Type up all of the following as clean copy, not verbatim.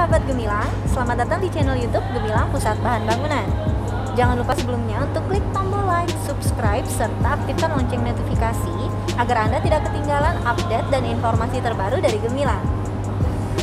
sahabat Gemilang, selamat datang di channel YouTube Gemilang Pusat Bahan Bangunan. Jangan lupa sebelumnya untuk klik tombol like, subscribe, serta aktifkan lonceng notifikasi agar Anda tidak ketinggalan update dan informasi terbaru dari Gemilang.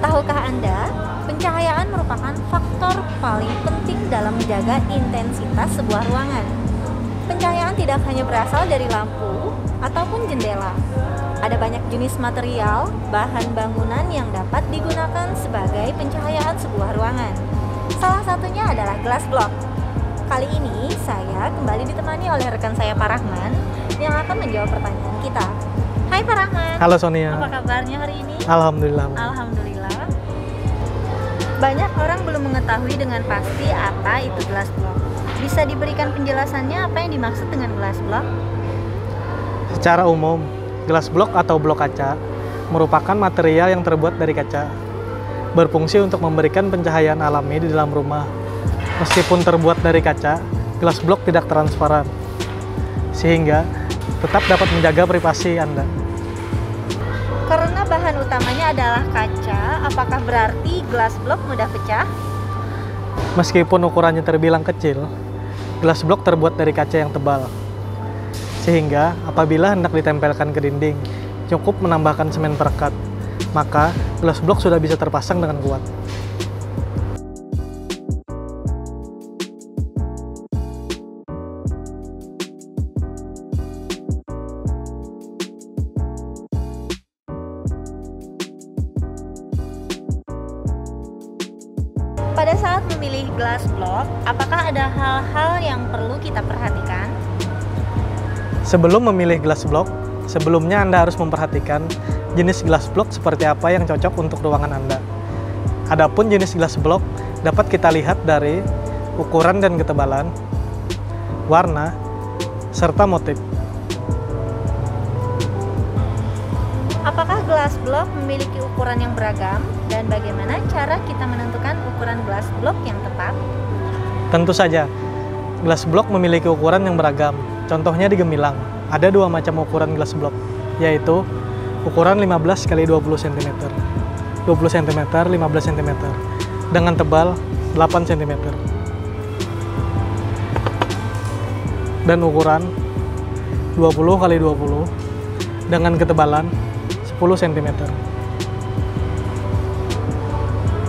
Tahukah Anda, pencahayaan merupakan faktor paling penting dalam menjaga intensitas sebuah ruangan. Pencahayaan tidak hanya berasal dari lampu ataupun jendela. Ada banyak jenis material, bahan bangunan yang dapat digunakan sebagai pencahayaan sebuah ruangan. Salah satunya adalah glass block. Kali ini saya kembali ditemani oleh rekan saya Pak Rahman yang akan menjawab pertanyaan kita. Hai Pak Rahman. Halo Sonia. Apa kabarnya hari ini? Alhamdulillah. Alhamdulillah. Banyak orang belum mengetahui dengan pasti apa itu glass block. Bisa diberikan penjelasannya apa yang dimaksud dengan glass block? Secara umum, glass block atau blok kaca merupakan material yang terbuat dari kaca, berfungsi untuk memberikan pencahayaan alami di dalam rumah. Meskipun terbuat dari kaca, glass block tidak transparan, sehingga tetap dapat menjaga privasi Anda. Karena bahan utamanya adalah kaca, apakah berarti glass block mudah pecah? Meskipun ukurannya terbilang kecil, glass block terbuat dari kaca yang tebal, sehingga apabila hendak ditempelkan ke dinding, cukup menambahkan semen perekat, maka glass block sudah bisa terpasang dengan kuat. Pada saat memilih glass block, apakah ada hal-hal yang perlu kita perhatikan? Sebelum memilih glass block, sebelumnya Anda harus memperhatikan jenis glass block seperti apa yang cocok untuk ruangan Anda. Adapun jenis glass block dapat kita lihat dari ukuran dan ketebalan, warna, serta motif. Apakah glass block memiliki ukuran yang beragam dan bagaimana cara kita menentukan ukuran glass block yang tepat? Tentu saja, glass block memiliki ukuran yang beragam. Contohnya di Gemilang, ada dua macam ukuran glass block, yaitu ukuran 15 x 20 cm, 20 cm, 15 cm, dengan tebal 8 cm, dan ukuran 20 x 20 dengan ketebalan 10 cm.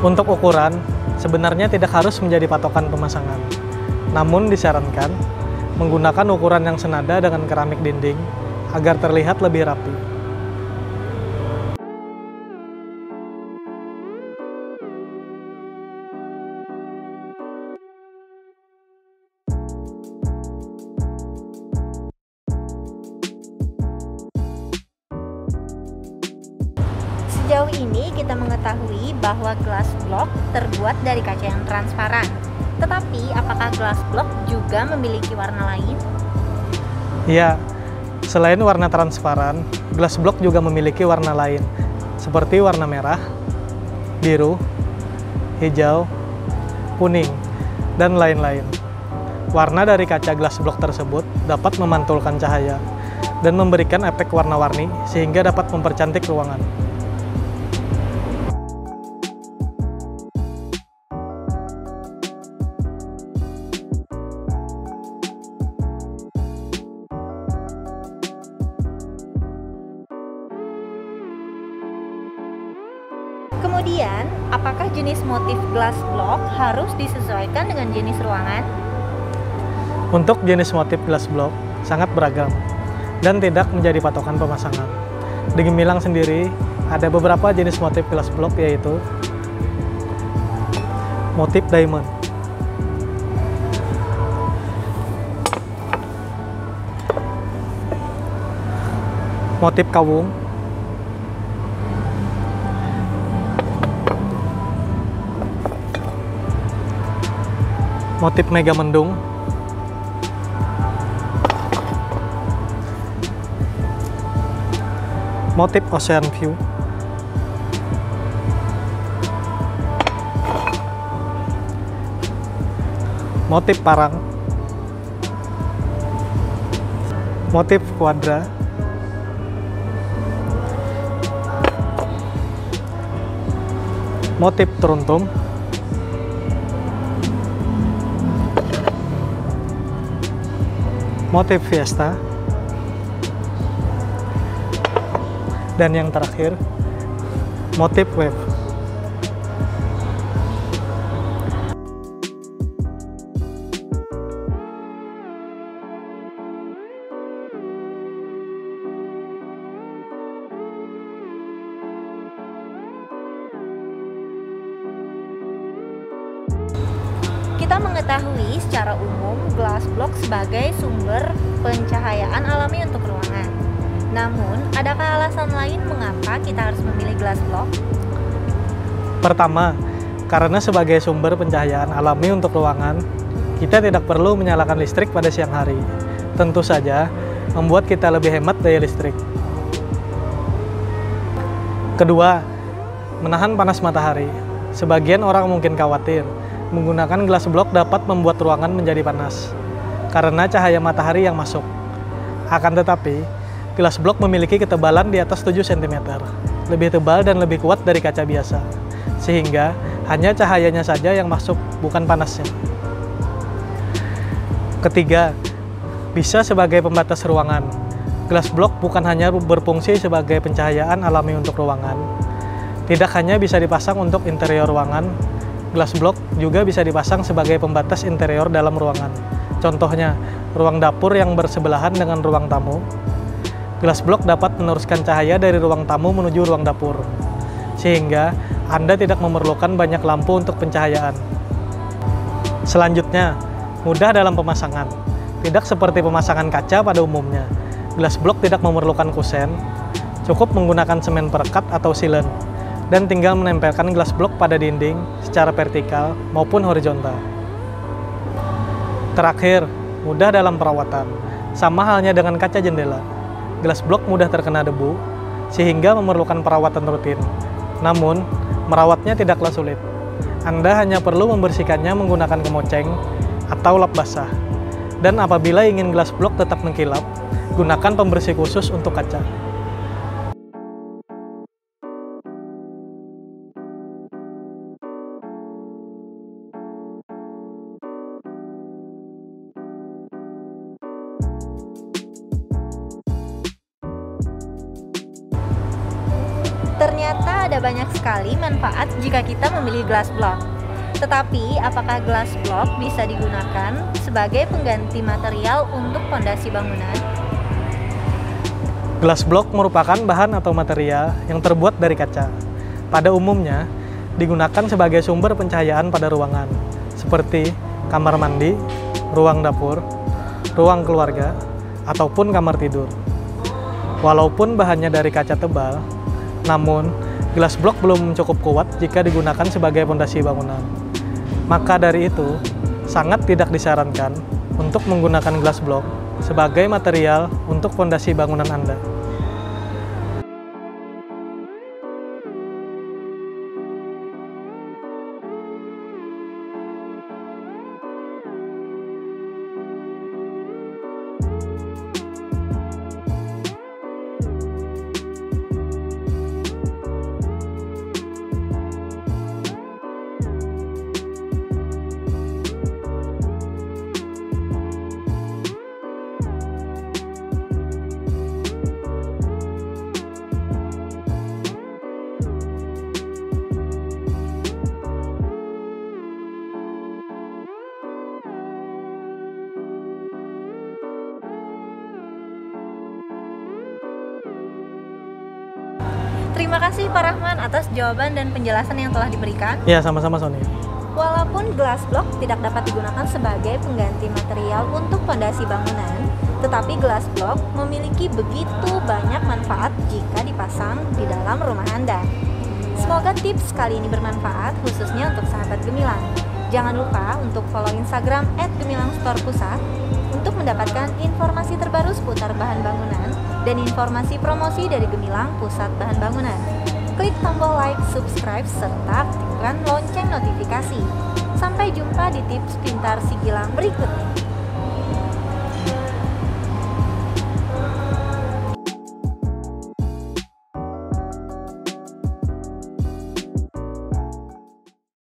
Untuk ukuran, sebenarnya tidak harus menjadi patokan pemasangan, namun disarankan menggunakan ukuran yang senada dengan keramik dinding agar terlihat lebih rapi. Sejauh ini kita mengetahui bahwa glass block terbuat dari kaca yang transparan. Tetapi apakah glass block juga memiliki warna lain? Ya, selain warna transparan, glass block juga memiliki warna lain, seperti warna merah, biru, hijau, kuning, dan lain-lain. Warna dari kaca glass block tersebut dapat memantulkan cahaya dan memberikan efek warna-warni sehingga dapat mempercantik ruangan. Kemudian, apakah jenis motif glass block harus disesuaikan dengan jenis ruangan? Untuk jenis motif glass block sangat beragam dan tidak menjadi patokan pemasangan. Di Gemilang sendiri ada beberapa jenis motif glass block, yaitu motif diamond, motif kawung, motif mega mendung, motif ocean view, motif parang, motif kuadra, motif teruntum, motif Fiesta, dan yang terakhir motif wave. Kita mengetahui secara umum glass block sebagai sumber pencahayaan alami untuk ruangan. Namun, adakah alasan lain mengapa kita harus memilih glass block? Pertama, karena sebagai sumber pencahayaan alami untuk ruangan, kita tidak perlu menyalakan listrik pada siang hari. Tentu saja, membuat kita lebih hemat daya listrik. Kedua, menahan panas matahari. Sebagian orang mungkin khawatir, menggunakan glass block dapat membuat ruangan menjadi panas karena cahaya matahari yang masuk. Akan tetapi, glass block memiliki ketebalan di atas 7 cm, lebih tebal dan lebih kuat dari kaca biasa, sehingga hanya cahayanya saja yang masuk, bukan panasnya. Ketiga, bisa sebagai pembatas ruangan. Glass block bukan hanya berfungsi sebagai pencahayaan alami untuk ruangan, tidak hanya bisa dipasang untuk interior ruangan, glass block juga bisa dipasang sebagai pembatas interior dalam ruangan. Contohnya, ruang dapur yang bersebelahan dengan ruang tamu. Glass block dapat meneruskan cahaya dari ruang tamu menuju ruang dapur, sehingga Anda tidak memerlukan banyak lampu untuk pencahayaan. Selanjutnya, mudah dalam pemasangan. Tidak seperti pemasangan kaca pada umumnya, glass block tidak memerlukan kusen, cukup menggunakan semen perekat atau silen, dan tinggal menempelkan glass block pada dinding secara vertikal maupun horizontal. Terakhir, mudah dalam perawatan. Sama halnya dengan kaca jendela. Glass block mudah terkena debu, sehingga memerlukan perawatan rutin. Namun, merawatnya tidaklah sulit. Anda hanya perlu membersihkannya menggunakan kemoceng atau lap basah. Dan apabila ingin glass block tetap mengkilap, gunakan pembersih khusus untuk kaca. Ternyata ada banyak sekali manfaat jika kita memilih glass block. Tetapi, apakah glass block bisa digunakan sebagai pengganti material untuk fondasi bangunan? Glass block merupakan bahan atau material yang terbuat dari kaca. Pada umumnya, digunakan sebagai sumber pencahayaan pada ruangan, seperti kamar mandi, ruang dapur, ruang keluarga, ataupun kamar tidur. Walaupun bahannya dari kaca tebal, namun, glass block belum cukup kuat jika digunakan sebagai fondasi bangunan. Maka dari itu, sangat tidak disarankan untuk menggunakan glass block sebagai material untuk fondasi bangunan Anda. Terima kasih Pak Rahman atas jawaban dan penjelasan yang telah diberikan. Ya, sama-sama Sony. Walaupun glass block tidak dapat digunakan sebagai pengganti material untuk fondasi bangunan, tetapi glass block memiliki begitu banyak manfaat jika dipasang di dalam rumah Anda. Semoga tips kali ini bermanfaat khususnya untuk sahabat Gemilang. Jangan lupa untuk follow Instagram @gemilangstore_pusat untuk mendapatkan informasi terbaru seputar bahan bangunan dan informasi promosi dari Gemilang Pusat Bahan Bangunan. Klik tombol like, subscribe, serta aktifkan lonceng notifikasi. Sampai jumpa di tips pintar Sigilang berikutnya.